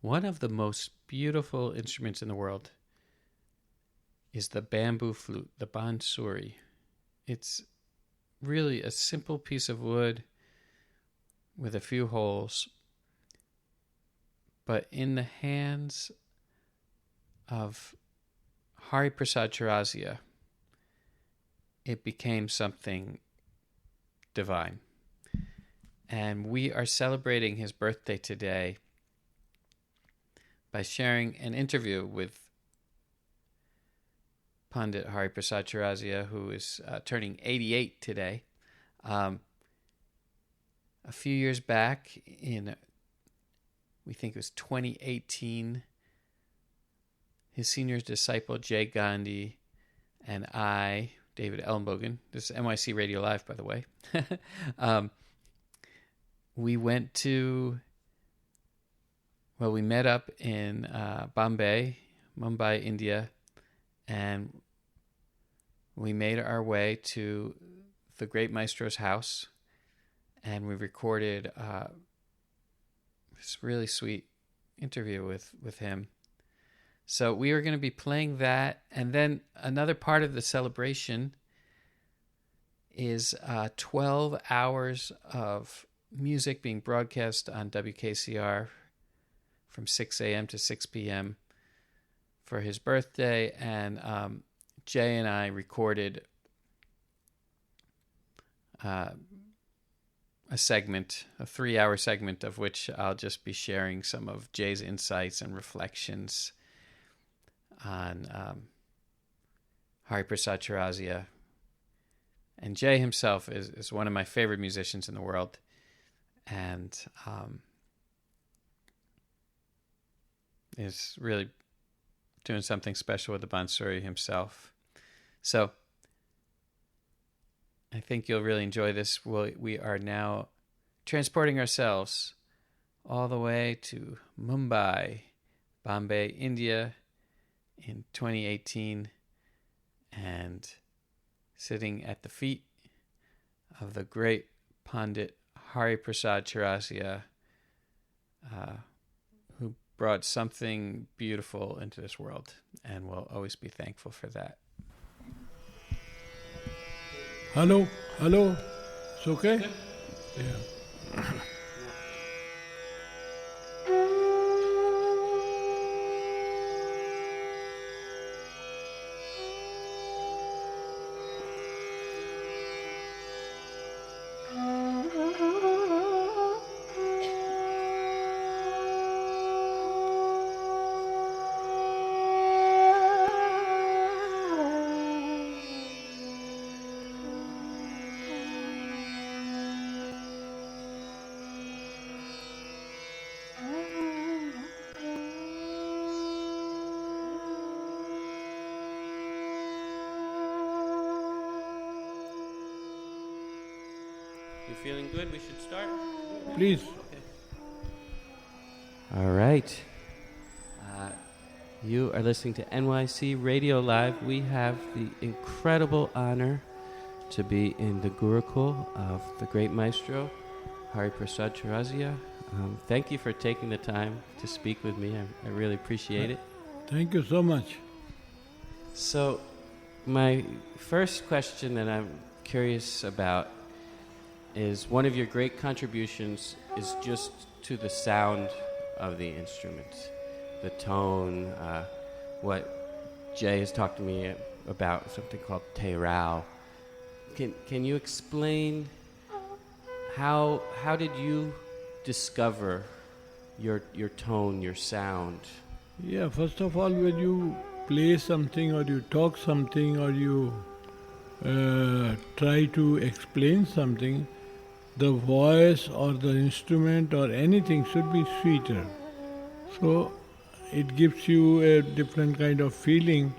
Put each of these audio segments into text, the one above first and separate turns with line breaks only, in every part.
one of the most beautiful instruments in the world is the bamboo flute, the bansuri. It's really a simple piece of wood with a few holes, but in the hands of Hariprasad Chaurasia, it became something divine. And we are celebrating his birthday today by sharing an interview with Pandit Hariprasad Chaurasia, who is turning 88 today. A few years back, we think it was 2018, his senior disciple Jay Gandhi and I, David Ellenbogen, this is NYC Radio Live, by the way, we met up in Bombay, Mumbai, India, and we made our way to the great maestro's house, and we recorded this really sweet interview with him. So we are going to be playing that, and then another part of the celebration is 12 hours of music being broadcast on WKCR from 6 a.m. to 6 p.m. for his birthday, and Jay and I recorded a 3-hour segment of which I'll just be sharing some of Jay's insights and reflections on Hariprasad Chaurasia. And Jay himself is one of my favorite musicians in the world, and is really doing something special with the bansuri himself. So I think you'll really enjoy this. We are now transporting ourselves all the way to Mumbai, Bombay, India in 2018, and sitting at the feet of the great Pandit Hariprasad Chaurasia, who brought something beautiful into this world, and we'll always be thankful for that.
Hello, it's okay? Yeah.
You feeling good? We should start?
Please.
Okay. All right. You are listening to NYC Radio Live. We have the incredible honor to be in the gurukul of the great maestro, Hariprasad Chaurasia. Thank you for taking the time to speak with me. I really appreciate it.
Thank you so much.
So, my first question that I'm curious about is one of your great contributions is just to the sound of the instrument, the tone, what Jay has talked to me about, something called Teirao. Can you explain how did you discover your tone, your sound?
Yeah, first of all, when you play something or you talk something or you try to explain something, the voice or the instrument or anything should be sweeter. So it gives you a different kind of feeling.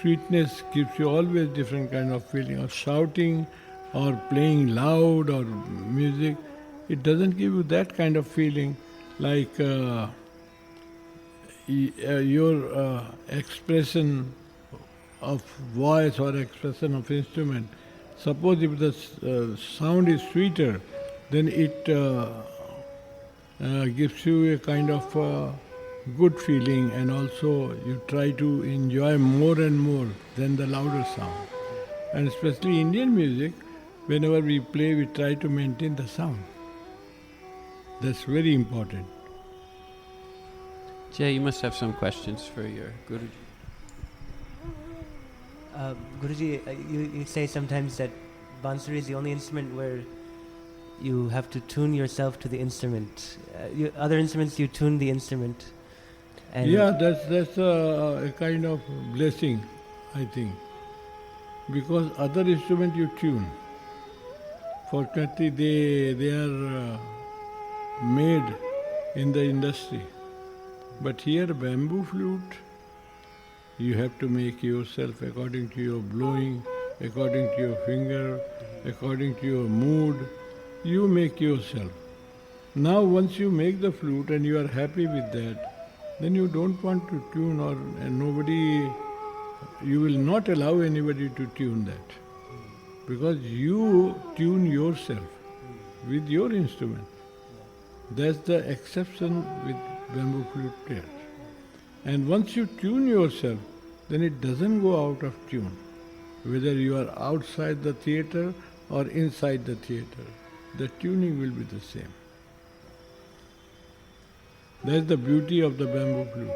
Sweetness gives you always different kind of feeling. Or shouting or playing loud or music, it doesn't give you that kind of feeling like your expression of voice or expression of instrument. Suppose if the sound is sweeter, then it gives you a kind of good feeling, and also you try to enjoy more and more than the louder sound. And especially Indian music, whenever we play, we try to maintain the sound. That's very important.
Jay, you must have some questions for your Guruji.
Guruji, you say sometimes that bansuri is the only instrument where you have to tune yourself to the instrument. Other instruments, you tune the instrument. And
Yeah, that's a kind of blessing, I think. Because other instrument you tune. Fortunately, they are made in the industry. But here, bamboo flute, you have to make yourself according to your blowing, according to your finger, according to your mood. You make yourself. Now, once you make the flute and you are happy with that, then you don't want to tune, and you will not allow anybody to tune that. Because you tune yourself with your instrument. That's the exception with bamboo flute players. And once you tune yourself, then it doesn't go out of tune. Whether you are outside the theatre or inside the theatre, the tuning will be the same. That's the beauty of the bamboo flute.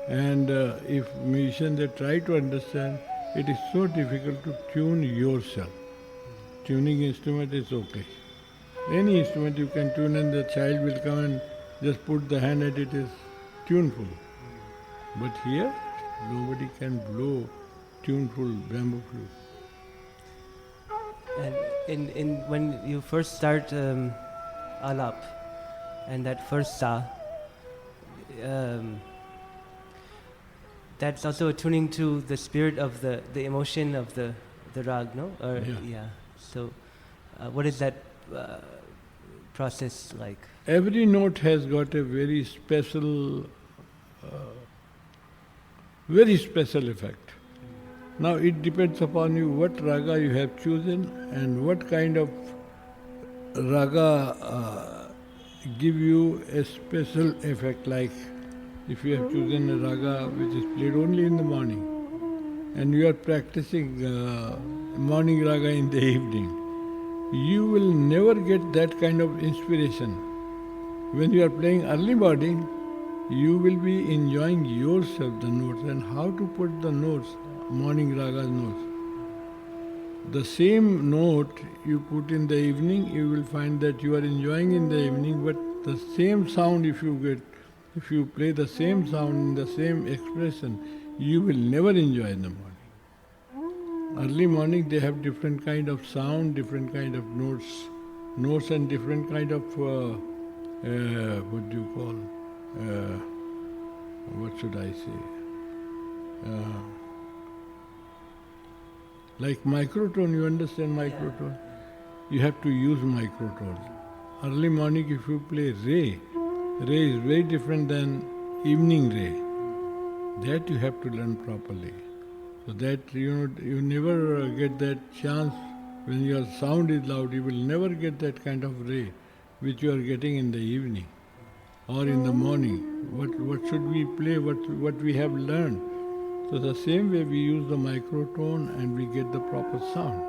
And if musicians they try to understand, it is so difficult to tune yourself. Tuning instrument is okay. Any instrument you can tune and the child will come and just put the hand at it is tuneful. But here, nobody can blow tuneful bamboo flute.
and when you first start alap, and that first sa, that's also a tuning to the spirit of the emotion of the rag, no? Or,
Yeah.
So, what is that process like?
Every note has got a very special effect. Now it depends upon you what raga you have chosen and what kind of raga give you a special effect. Like if you have chosen a raga which is played only in the morning and you are practicing morning raga in the evening, you will never get that kind of inspiration. When you are playing early morning, you will be enjoying yourself the notes and how to put the notes, morning raga notes. The same note you put in the evening, you will find that you are enjoying in the evening, but the same sound if you play the same sound in the same expression, you will never enjoy in the morning. Early morning they have different kind of sound, different kind of notes and different kind of, what do you call, what should I say? Like microtone, you understand microtone? You have to use microtones. Early morning if you play ray is very different than evening ray. That you have to learn properly. So that you never get that chance when your sound is loud, you will never get that kind of ray which you are getting in the evening or in the morning. What should we play, what we have learned. So the same way we use the microtone and we get the proper sound.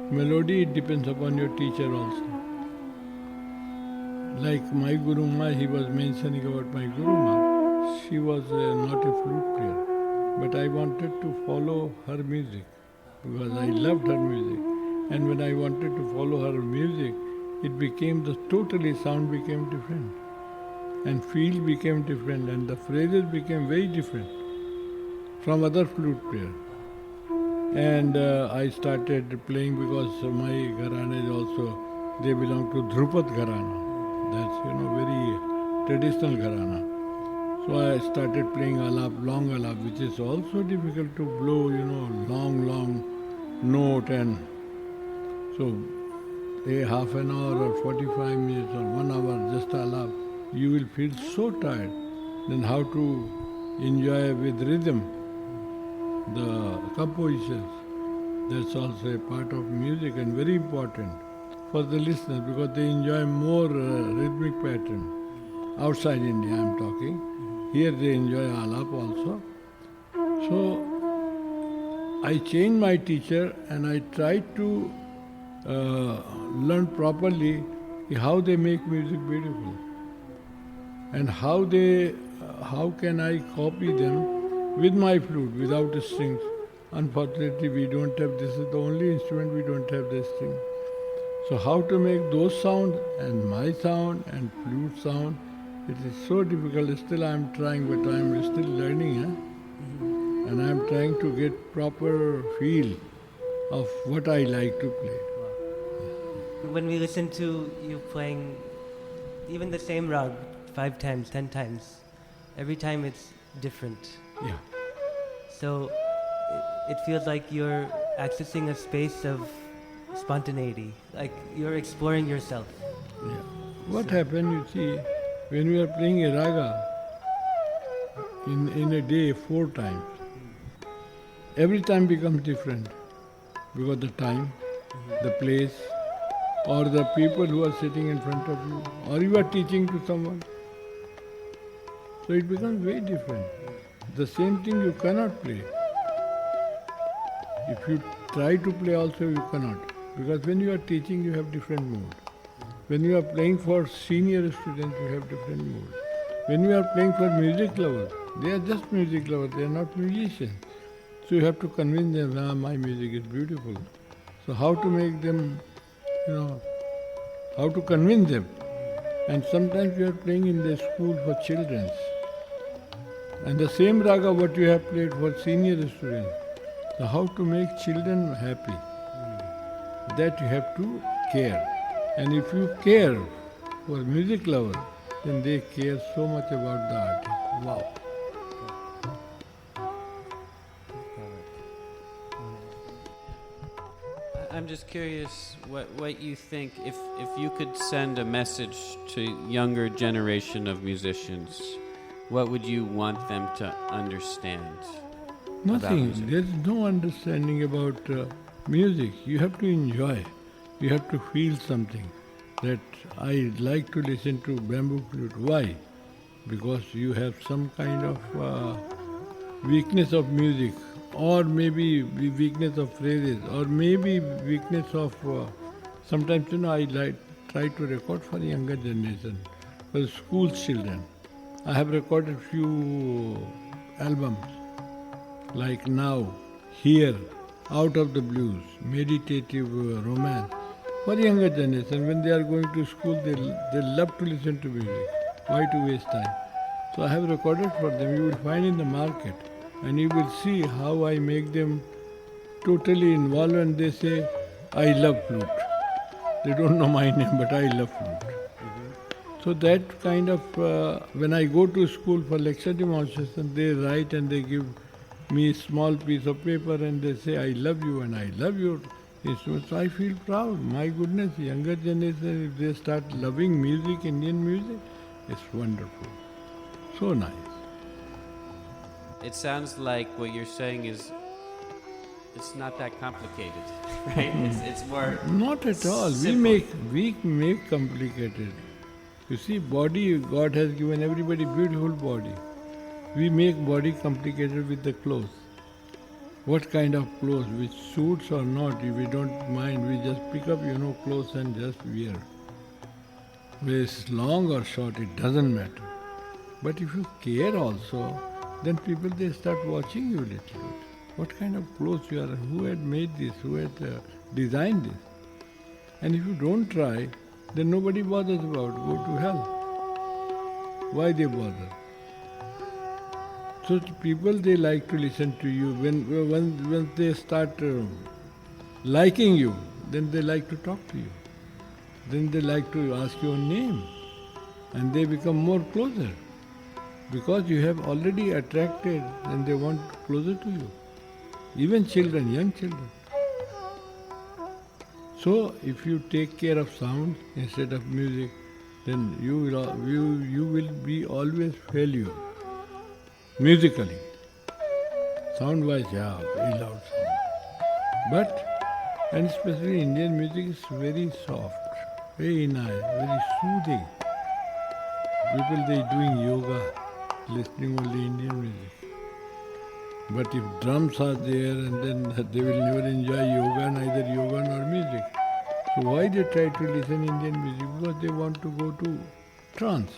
Melody, it depends upon your teacher also. Like my Guru Ma, he was mentioning about my Guru Ma. She was not a flute player, but I wanted to follow her music because I loved her music. And when I wanted to follow her music, it became totally sound became different. And feel became different, and the phrases became very different from other flute players. And I started playing because my gharana is also, they belong to Dhrupad gharana. That's, very traditional gharana. So I started playing alap, long alap, which is also difficult to blow, long note. And so a half an hour or 45 minutes or 1 hour just alap, you will feel so tired. Then how to enjoy with rhythm the compositions. That's also a part of music and very important for the listeners because they enjoy more rhythmic pattern. Outside India I am talking. Here they enjoy alap also. So I changed my teacher and I tried to learn properly how they make music beautiful and how can I copy them with my flute, without the strings. Unfortunately, we don't have, this is the only instrument we don't have the string. So how to make those sounds and my sound and flute sound, it is so difficult. Still I am trying, but I am still learning. And I am trying to get proper feel of what I like to play.
When we listen to you playing even the same rag 5 times, 10 times, every time it's different.
Yeah.
So it feels like you're accessing a space of spontaneity, like you're exploring yourself.
Yeah. What happened, you see, when we are playing a raga in a day 4 times, every time becomes different because the time, the place, or the people who are sitting in front of you, or you are teaching to someone. So it becomes very different. The same thing you cannot play. If you try to play also, you cannot. Because when you are teaching, you have different mood. When you are playing for senior students, you have different mood. When you are playing for music lovers, they are just music lovers, they are not musicians. So you have to convince them, my music is beautiful. So how to make them, how to convince them. And sometimes you are playing in the school for children. And the same raga what you have played for senior students. So how to make children happy? That you have to care. And if you care for music lovers, then they care so much about the artist. Wow.
I'm just curious what you think, if you could send a message to younger generation of musicians, what would you want them to understand?
Nothing. There's no understanding about music. You have to enjoy. You have to feel something. That I like to listen to bamboo flute. Why? Because you have some kind of weakness of music, or maybe weakness of phrases, or maybe weakness of sometimes I try to record for younger generation, for school children. I have recorded few albums like Now, Here, Out of the Blues, meditative romance. For younger generation, when they are going to school, they love to listen to music. Why to waste time? So I have recorded for them. You will find in the market, and you will see how I make them totally involved, and they say, I love flute. They don't know my name, but I love flute. So that kind of, when I go to school for lecture demonstration, they write and they give me a small piece of paper and they say, I love you and I love your instrument. So I feel proud. My goodness, younger generation, if they start loving music, Indian music, it's wonderful. So nice.
It sounds like what you're saying is it's not that complicated, right? It's more
not at all.
simple.
We make complicated. You see, body, God has given everybody beautiful body. We make body complicated with the clothes. What kind of clothes, which suits or not, if we don't mind, we just pick up, clothes and just wear. Whether it's long or short, it doesn't matter. But if you care also, then people, they start watching you a little bit. What kind of clothes you are, who had made this, who had designed this. And if you don't try, then nobody bothers about it. Go to hell. Why they bother? So people, they like to listen to you. When they start liking you, then they like to talk to you. Then they like to ask your name. And they become more closer. Because you have already attracted and they want closer to you. Even children, young children. So if you take care of sound instead of music, then you will be always failure. Musically. Sound-wise, yeah, very loud sound. But, and especially Indian music is very soft, very nice, very soothing. People, they doing yoga, listening only Indian music. But if drums are there, and then they will never enjoy yoga, neither yoga nor music. So why they try to listen Indian music? Because they want to go to trance.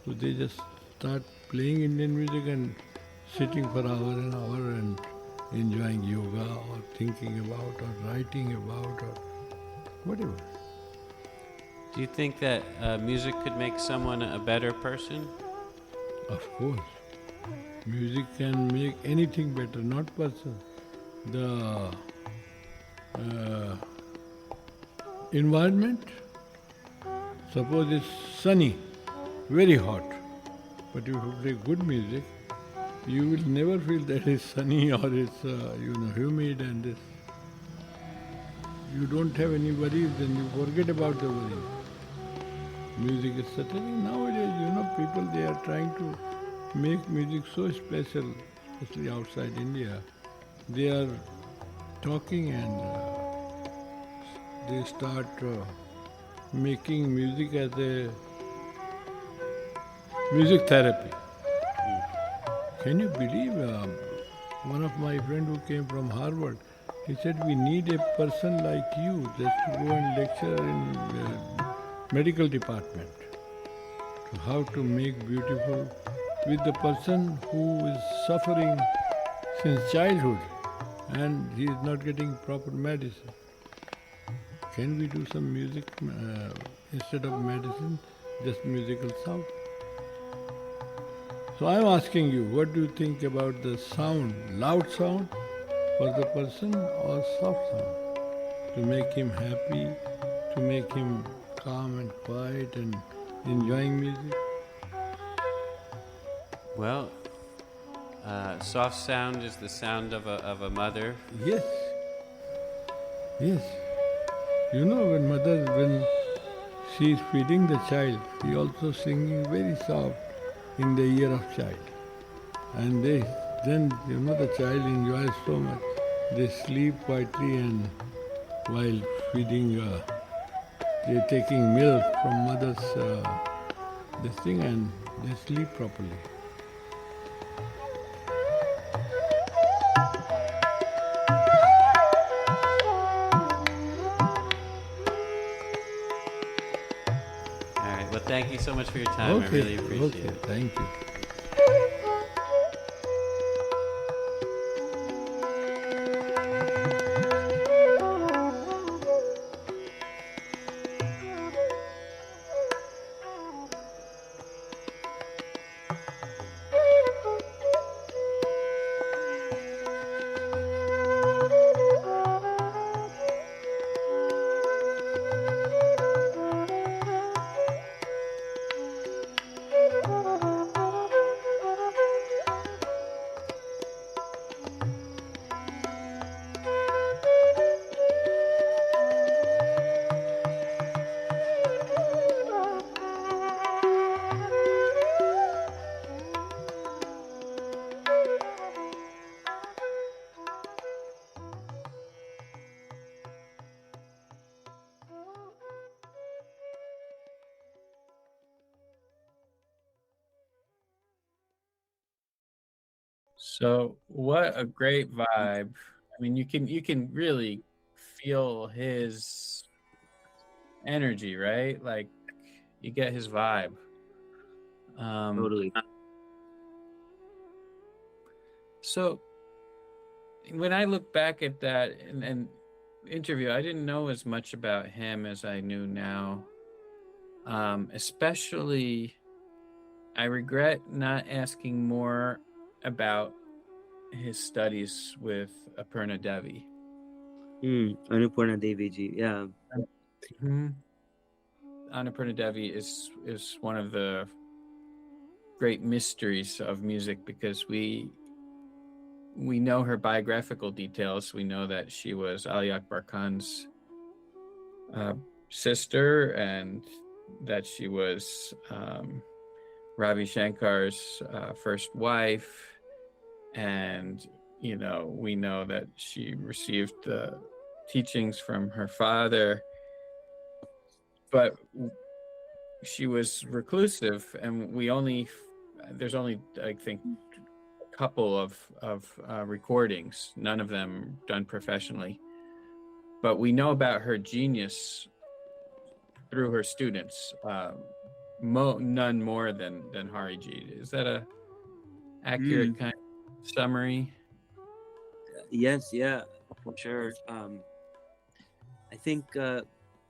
So they just start playing Indian music and sitting for hour and hour and enjoying yoga or thinking about or writing about or whatever.
Do you think that music could make someone a better person?
Of course. Music can make anything better, not person. The environment, suppose it's sunny, very hot, but if you play good music, you will never feel that it's sunny or it's humid and this. You don't have any worries, then you forget about the worries. Music is such a thing. Nowadays, people, they are trying to make music so special, especially outside India. They are talking and they start making music as a music therapy. Can you believe one of my friends who came from Harvard, he said, we need a person like you just to go and lecture in the medical department. So how to make beautiful with the person who is suffering since childhood and he is not getting proper medicine. Can we do some music instead of medicine, just musical sound? So I am asking you, what do you think about the sound, loud sound for the person or soft sound? To make him happy, to make him calm and quiet and enjoying music?
Well, soft sound is the sound of a mother.
Yes. Yes. When she is feeding the child, she also singing very soft in the ear of child. And then the child enjoys so much. They sleep quietly and while feeding, they're taking milk from mother's this thing and they sleep properly.
All right. Well, thank you so much for your time. I really appreciate it.
Thank you.
So, what a great vibe. I mean, you can really feel his energy, right? Like you get his vibe.
Totally.
So, when I look back at that and interview, I didn't know as much about him as I knew now. Especially, I regret not asking more about his studies with Aparna Devi.
Annapurna Devi ji, yeah.
Mm-hmm. Annapurna Devi is one of the great mysteries of music because we know her biographical details. We know that she was Ali Akbar Khan's sister, and that she was Ravi Shankar's first wife, and we know that she received the teachings from her father, but she was reclusive, and there's only, I think, a couple of recordings, none of them done professionally, but we know about her genius through her students, none more than Hariji. Is that a accurate kind of summary?
Yes, yeah, for sure. I think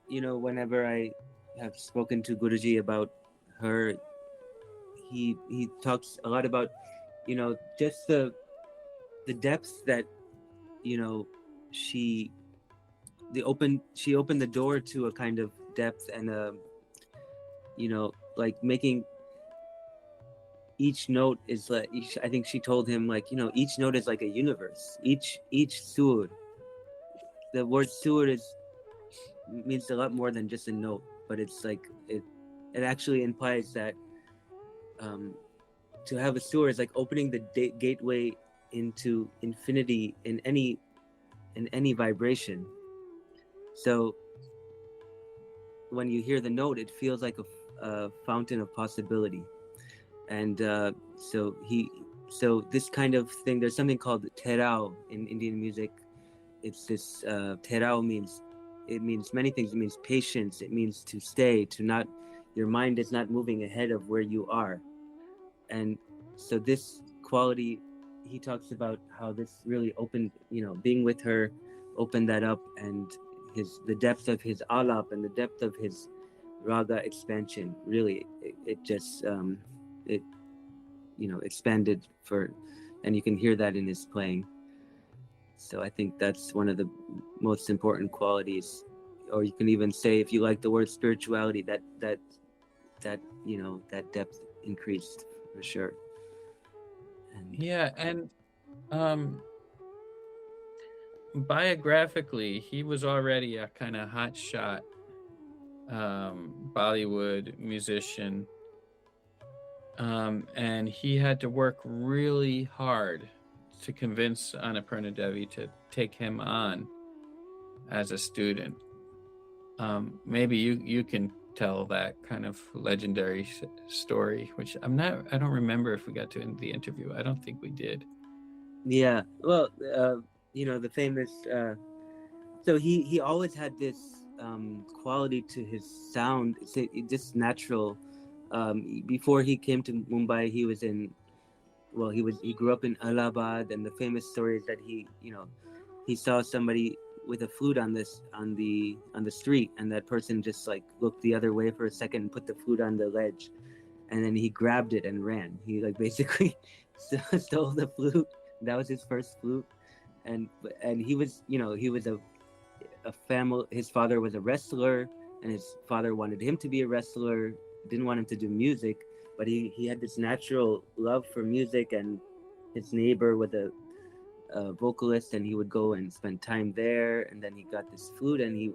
whenever I have spoken to Guruji about her, he talks a lot about just the depth that she opened the door to a kind of depth and like making each note is like, I think she told him, like, each note is like a universe. Each sur, the word sur means a lot more than just a note, but it's like it actually implies that to have a sur is like opening the gateway into infinity in any vibration. So when you hear the note, it feels like a fountain of possibility. And so this kind of thing, there's something called terao in Indian music. It's this terao means many things. It means patience. It means to stay, your mind is not moving ahead of where you are. And so this quality, he talks about how this really opened, being with her opened that up, and the depth of his alap and the depth of his raga expansion, really, it just expanded and you can hear that in his playing. So I think that's one of the most important qualities, or you can even say, if you like the word spirituality, that that depth increased for sure.
And biographically, he was already a kind of hotshot Bollywood musician, and he had to work really hard to convince Annapurna Devi to take him on as a student. Maybe you can tell that kind of legendary story, which I don't remember if we got to in the interview. I don't think we did.
Yeah, well, the famous. So he always had this quality to his sound, just natural. Before he came to Mumbai, he grew up in Allahabad, and the famous story is that he saw somebody with a flute on the street, and that person just like looked the other way for a second and put the flute on the ledge, and then he grabbed it and ran. He like basically stole the flute. That was his first flute, and he was a family. His father was a wrestler, and his father wanted him to be a wrestler. Didn't want him to do music, but he had this natural love for music, and his neighbor was a vocalist, and he would go and spend time there, and then he got this flute, and he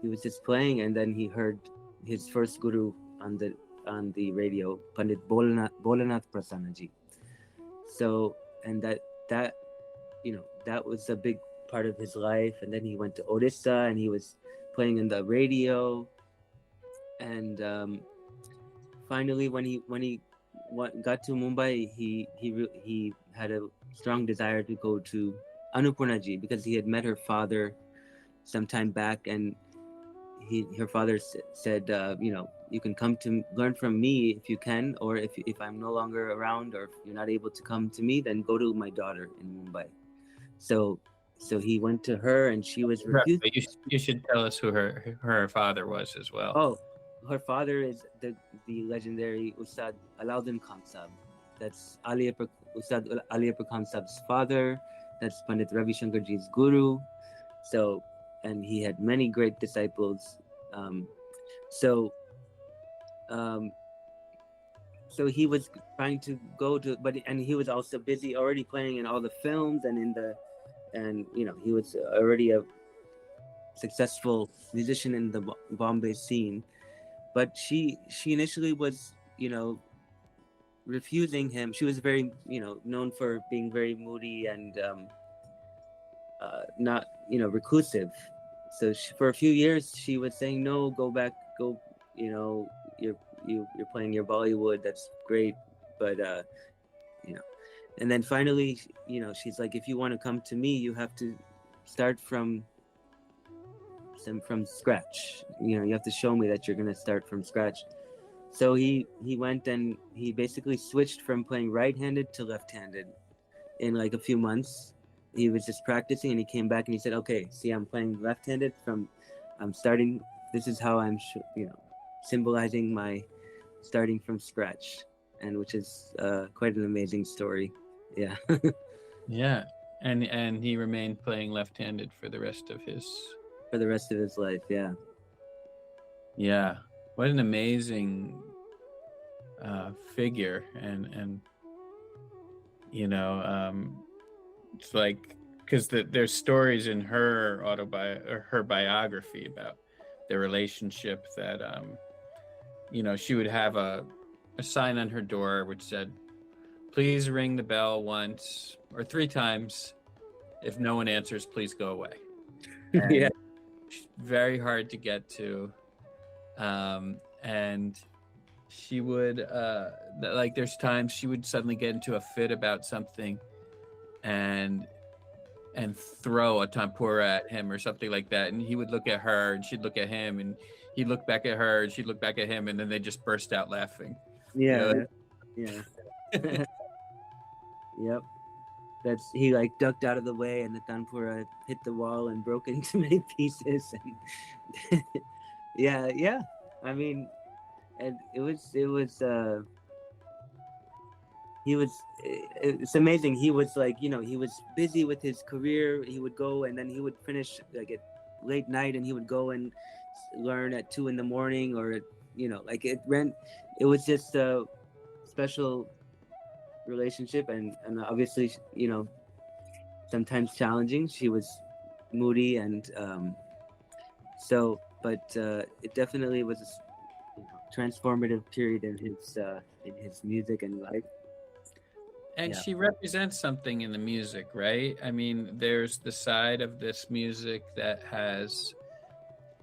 was just playing, and then he heard his first guru on the radio, Pandit Bolanath Prasannaji. So, and that was a big part of his life. And then he went to Odisha, and he was playing in the radio, and finally when he got to Mumbai, he had a strong desire to go to Annapurnaji, because he had met her father some time back, and her father said, you can come to learn from me if you can, or if I'm no longer around, or if you're not able to come to me, then go to my daughter in Mumbai. So he went to her, and she was refused.
You should tell us who her father was as well.
Oh, her father is the legendary Ustad Alauddin Khan Sahib. That's Ustad Aliyapur Khan Sahib's father. That's Pandit Ravi Shankar Ji's guru. So, and he had many great disciples. So he was trying to go to, and he was also busy already playing in all the films and he was already a successful musician in the Bombay scene. But she initially was, refusing him. She was very, known for being very moody and not, reclusive. So for a few years, she was saying, no, go back, go, you're playing your Bollywood. That's great. But, and then finally, she's like, if you want to come to me, you have to start from scratch. You have to show me that you're going to start from scratch. So he went and he basically switched from playing right-handed to left-handed in like a few months. He was just practicing, and he came back and he said, okay, see, I'm playing left-handed I'm starting, this is how I'm, symbolizing my starting from scratch, and which is quite an amazing story. Yeah.
Yeah. And he remained playing left-handed for the rest of his
life. Yeah.
Yeah. What an amazing figure. And it's like, because there's stories in her her biography about their relationship that she would have a sign on her door which said, please ring the bell once or 3 times. If no one answers, please go away.
Yeah.
Very hard to get to. And she would like, there's times she would suddenly get into a fit about something and throw a tampura at him or something like that, and he would look at her and she'd look at him, and he'd look back at her and she'd look back at him, and then they just burst out laughing.
Yeah. Yeah. Yep. He like ducked out of the way, and the tanpura hit the wall and broke into many pieces. And yeah. I mean, and it's amazing. He was like, he was busy with his career. He would go, and then he would finish like at late night, and he would go and learn at 2 a.m, or like it was just a special relationship, and obviously, sometimes challenging. She was moody, and but it definitely was a transformative period in his music and life.
And she represents something in the music, right? I mean, there's the side of this music that has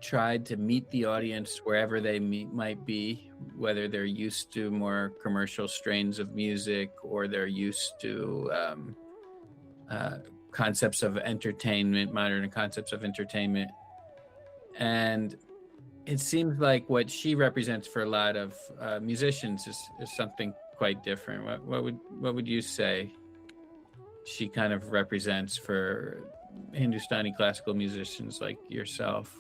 tried to meet the audience wherever they might be, whether they're used to more commercial strains of music or they're used to concepts of entertainment, modern concepts of entertainment. And it seems like what she represents for a lot of musicians is something quite different. What would you say she kind of represents for Hindustani classical musicians like yourself?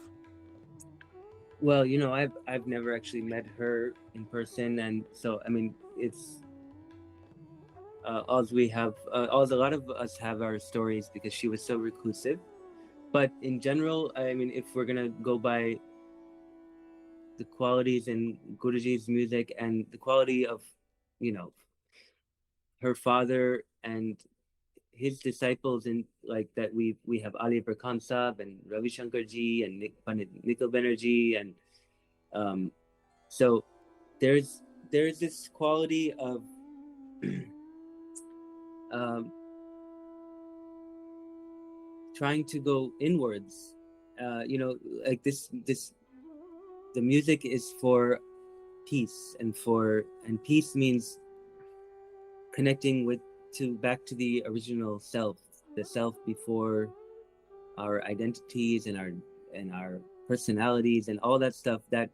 Well, I've never actually met her in person, and so I mean, it's a lot of us have our stories because she was so reclusive. But in general, I mean, if we're gonna go by the qualities in Guruji's music and the quality of, her father and his disciples, in like that, we have Aliyapur Khan Sahib and Ravi Shankar Ji and Pandit Nikhil Banerjee, and so there's this quality of trying to go inwards, like this the music is for peace, and peace means connecting back to the original self, the self before our identities and our personalities and all that stuff, that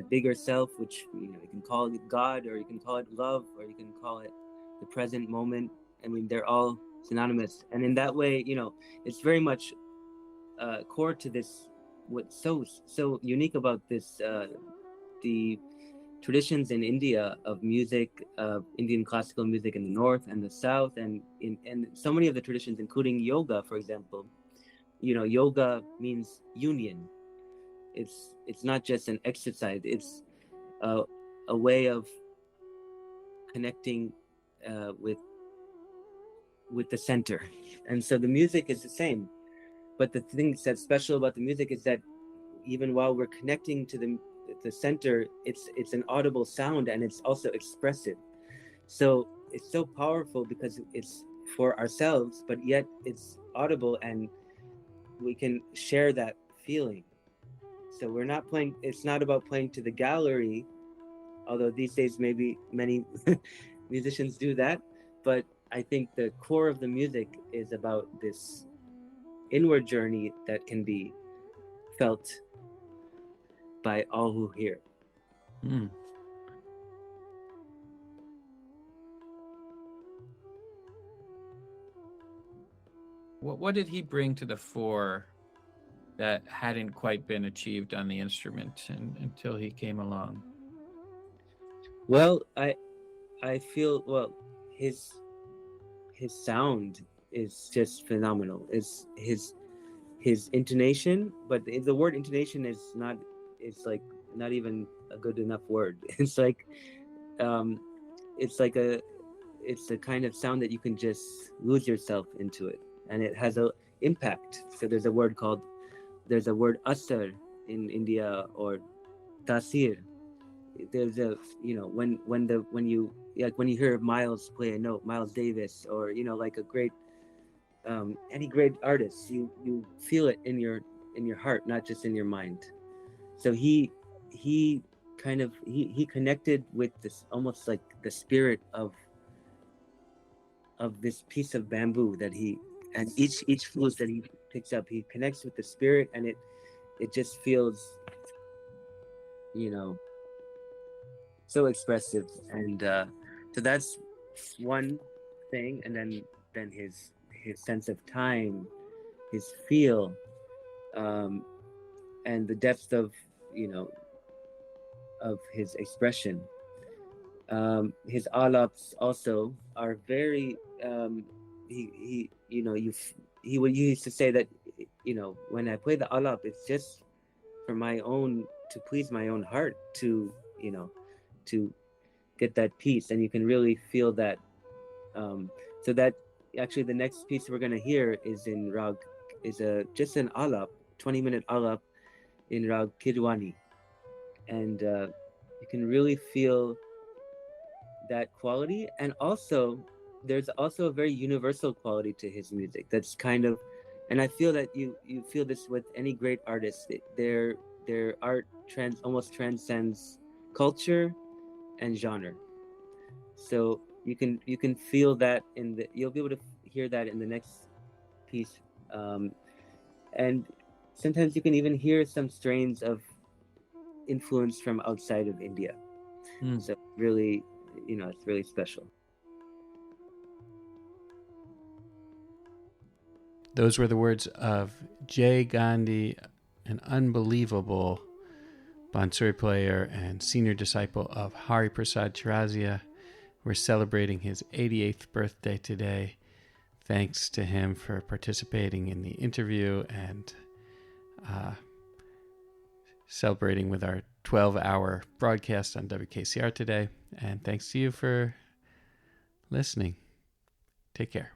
bigger self, which you can call it God, or you can call it love, or you can call it the present moment. I mean, they're all synonymous. And in that way, it's very much core to this. What's so unique about this, the traditions in India of music, Indian classical music in the north and the south, and so many of the traditions, including yoga, for example. Yoga means union. It's not just an exercise. It's a way of connecting with the center. And so the music is the same. But the thing that's special about the music is that even while we're connecting to the center, it's an audible sound, and it's also expressive. So it's so powerful because it's for ourselves, but yet it's audible, and we can share that feeling. So we're not playing, it's not about playing to the gallery, although these days maybe many musicians do that. But I think the core of the music is about this inward journey that can be felt by all who hear.
Mm. What did he bring to the fore that hadn't quite been achieved on the instrument until he came along?
Well, I feel, his sound is just phenomenal. It's his intonation, but the word intonation is not, it's like not even a good enough word. It's like it's a kind of sound that you can just lose yourself into it, and it has a impact. So there's a word asar in India, or tasir. There's a, when you hear Miles play a note, Miles Davis, or like a great any great artist, you feel it in your heart, not just in your mind. So he connected with this, almost like the spirit of this piece of bamboo that and each flute that he picks up, he connects with the spirit, and it just feels so expressive. And so that's one thing. And then his sense of time, his feel, and the depth of his expression. His alaps also are very he used to say that when I play the alap, it's just for my own, to please my own heart, to get that peace. And you can really feel that. So that actually the next piece we're going to hear is in rag, just an alap, 20-minute alap in rag Kidwani. And you can really feel that quality. And also there's also a very universal quality to his music that's kind of, and I feel that you feel this with any great artist. Their art almost transcends culture and genre. So you can feel that you'll be able to hear that in the next piece. And sometimes you can even hear some strains of influence from outside of India. So really, it's really special.
Those were the words of Jay Gandhi, an unbelievable bansuri player and senior disciple of Hariprasad Chaurasia. We're celebrating his 88th birthday today. Thanks to him for participating in the interview and celebrating with our 12-hour broadcast on WKCR today. And thanks to you for listening. Take care.